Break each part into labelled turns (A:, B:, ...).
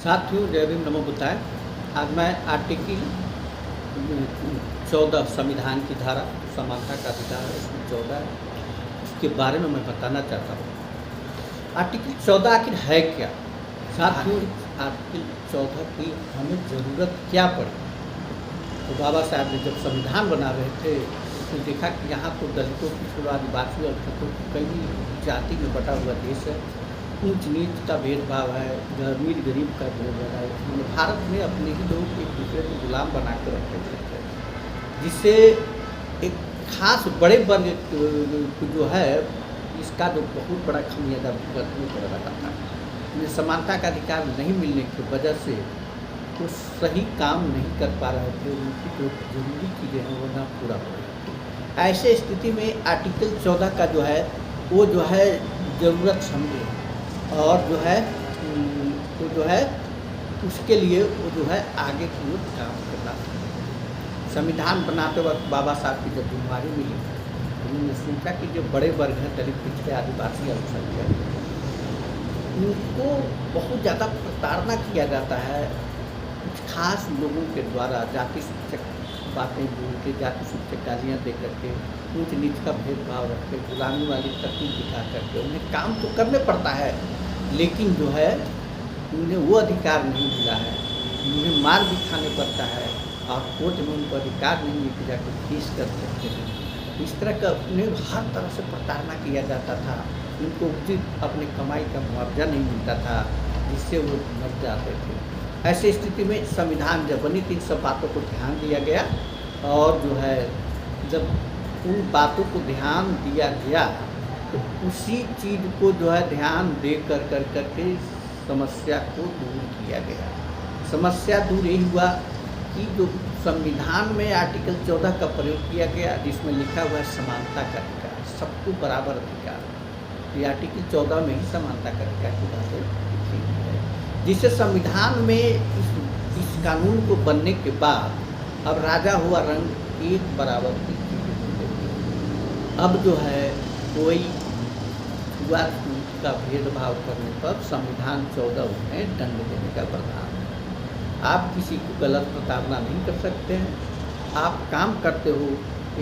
A: साथियों, जय भीम, नमो बुद्धाय। आज मैं आर्टिकल 14 संविधान की धारा समानता का अधिकार है, इसमें 14 है, इसके बारे में मैं बताना चाहता हूँ। आर्टिकल 14 आखिर है क्या? साथियों, आर्टिकल 14 की हमें ज़रूरत क्या पड़ी? तो बाबा साहब ने जब संविधान बना रहे थे तो देखा कि यहाँ तो दलितों, पिछड़ों, आदिवासी और कई जाति में बटा हुआ देश है, ऊंच नीच का भेदभाव है, अमीर गरीब का भेदभाव है। मैंने भारत में अपने ही लोग एक दूसरे को गुलाम बना कर रखे थे, जिससे एक खास बड़े वर्ग जो है इसका जो बहुत बड़ा खमियाजा भुगतना पड़ रहा था। उन्हें समानता का अधिकार नहीं मिलने की वजह से वो सही काम नहीं कर पा रहे थे, उनकी जो जरूरी चीज़ें हैं वो ना पूरा हो रही थी। ऐसे स्थिति में आर्टिकल 14 का जो है वो जो है ज़रूरत समझे और जो है उसके लिए वो जो है आगे की ओर काम करना। संविधान बनाते वक्त बाबा साहब की जब जिम्मेदारी मिली, उन्होंने सोचा कि जो बड़े वर्ग हैं, दलित, पिछड़े, आदिवासी, अल्पसंख्यक, उनको बहुत ज़्यादा प्रताड़ना किया जाता है कुछ खास लोगों के द्वारा। जाति सूचक बातें बोल के, जाति सूचक गालियाँ दे करके, ऊंच नीच का भेदभाव रख के, गुलामी वाली तरकीब दिखा करके उन्हें काम तो करने पड़ता है, लेकिन जो है उन्हें वो अधिकार नहीं मिला है। उन्हें मार भी खाने पड़ता है और कोर्ट में उनको अधिकार नहीं है कि जाकर केस कर सकते हैं। इस तरह का उन्हें हर तरह से प्रताड़ना किया जाता था। उनको उचित अपने कमाई का मुआवजा नहीं मिलता था, जिससे वो मर जाते थे। ऐसी स्थिति में संविधान जब बनी तो इन सब बातों को ध्यान दिया गया और जो है जब उन बातों को ध्यान दिया गया तो उसी चीज़ को जो है ध्यान दे करके समस्या को दूर किया गया। समस्या दूर यही हुआ कि जो संविधान में आर्टिकल 14 का प्रयोग किया गया, जिसमें लिखा हुआ है समानता का अधिकार, सबको बराबर अधिकार। ये आर्टिकल 14 में ही समानता का अधिकार की बातें लिखी गई है, जिससे संविधान में इस कानून को बनने के बाद अब राजा हुआ रंग एक बराबर की चीज़ें हो गई। अब जो है कोई छुआछूत का भेदभाव करने पर संविधान 14 में दंड देने का प्रावधान है। आप किसी को गलत प्रताड़ना नहीं कर सकते हैं। आप काम करते हो,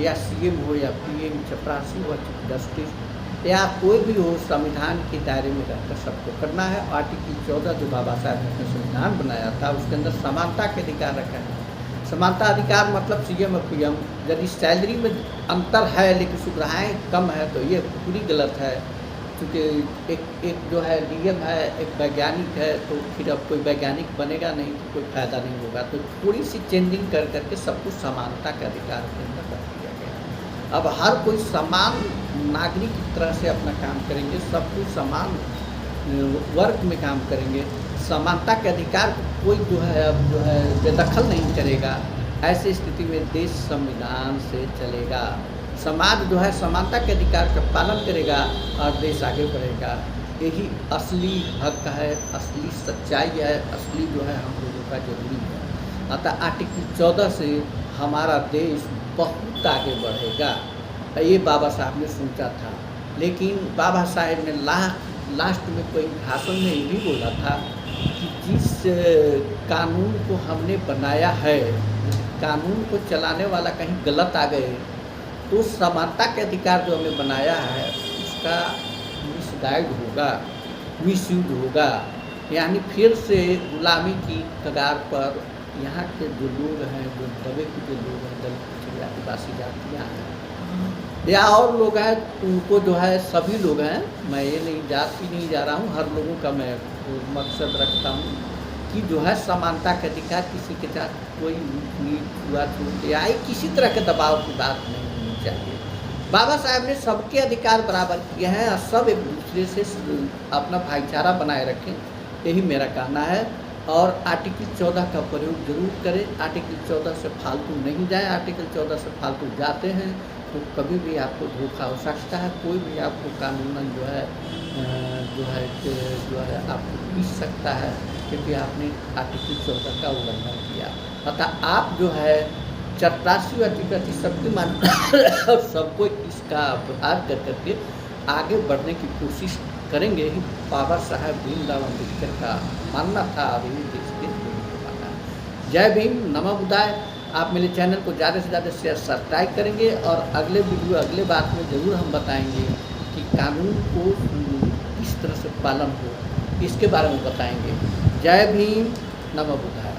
A: या सीएम हो या पीएम, चपरासी हो, चीफ जस्टिस या कोई भी हो, संविधान के दायरे में रहकर सबको करना है। आर्टिकल 14 जो बाबा साहब ने संविधान बनाया था उसके अंदर समानता के अधिकार रखा है। समानता अधिकार मतलब सीएम और पीएम, यदि सैलरी में अंतर है लेकिन सुविधाएँ कम है तो ये पूरी गलत है। क्योंकि एक जो है डीएम है, एक वैज्ञानिक है, तो फिर अब कोई वैज्ञानिक बनेगा नहीं तो कोई फायदा नहीं होगा। तो थोड़ी सी चेंजिंग कर करके सब कुछ समानता के अधिकार के अंदर रख दिया गया। अब हर कोई समान नागरिक की तरह से अपना काम करेंगे, सब कुछ समान वर्ग में काम करेंगे। समानता के अधिकार कोई जो है अब जो है बेदखल नहीं करेगा। ऐसी स्थिति में देश संविधान से चलेगा। समाज जो है समानता के अधिकार का पालन करेगा और देश आगे बढ़ेगा। यही असली हक है, असली सच्चाई है, असली जो है हम लोगों का जरूरी है। अतः आर्टिकल 14 से हमारा देश बहुत आगे बढ़ेगा, ये बाबा साहब ने सोचा था। लेकिन बाबा साहब ने लास्ट में कोई भाषण में ये भी बोला था कि जिस कानून को हमने बनाया है, कानून को चलाने वाला कहीं गलत आ गए तो समानता के अधिकार जो हमने बनाया है उसका मिसगाइड होगा, मिसयूज होगा, यानी फिर से गुलामी की कगार पर यहाँ के जो लोग हैं, जो दबे कुचे लोग हैं, दलित, पिछड़े, आदिवासी जातियाँ हैं या और लोग हैं, उनको जो है सभी लोग हैं, मैं ये नहीं जात भी नहीं जा रहा हूँ, हर लोगों का मैं मकसद रखता हूँ कि जो है समानता के अधिकार, किसी के साथ कोई छुआछूत या किसी तरह के दबाव की बात नहीं चाहिए। बाबा साहब ने सबके अधिकार बराबर किए हैं और सब एक दूसरे से अपना भाईचारा बनाए रखें, यही मेरा कहना है। और आर्टिकल 14 का प्रयोग जरूर करें। आर्टिकल 14 से फालतू नहीं जाए। आर्टिकल 14 से फालतू जाते हैं तो कभी भी आपको धोखा हो सकता है। कोई भी आपको कानूनन जो है आपको पीस सकता है, क्योंकि आपने आर्टिकल 14 का उल्लंघन किया। अतः आप जो है चपरासी अतिप्रति सबकी मान और सबको इसका अपराध कर करके आगे बढ़ने की कोशिश करेंगे ही। बाबा साहेब भीमराव अम्बेडकर का मानना था, अभी भी देश को नहीं मानना है। जय भीम, नमः बुद्धाय। आप मेरे चैनल को ज़्यादा से ज़्यादा शेयर सब्सक्राइब करेंगे और अगले वीडियो अगले बात में ज़रूर हम बताएंगे कि कानून को किस तरह से पालन हो, इसके बारे में बताएंगे। जय भीम, नमः बुद्धाय।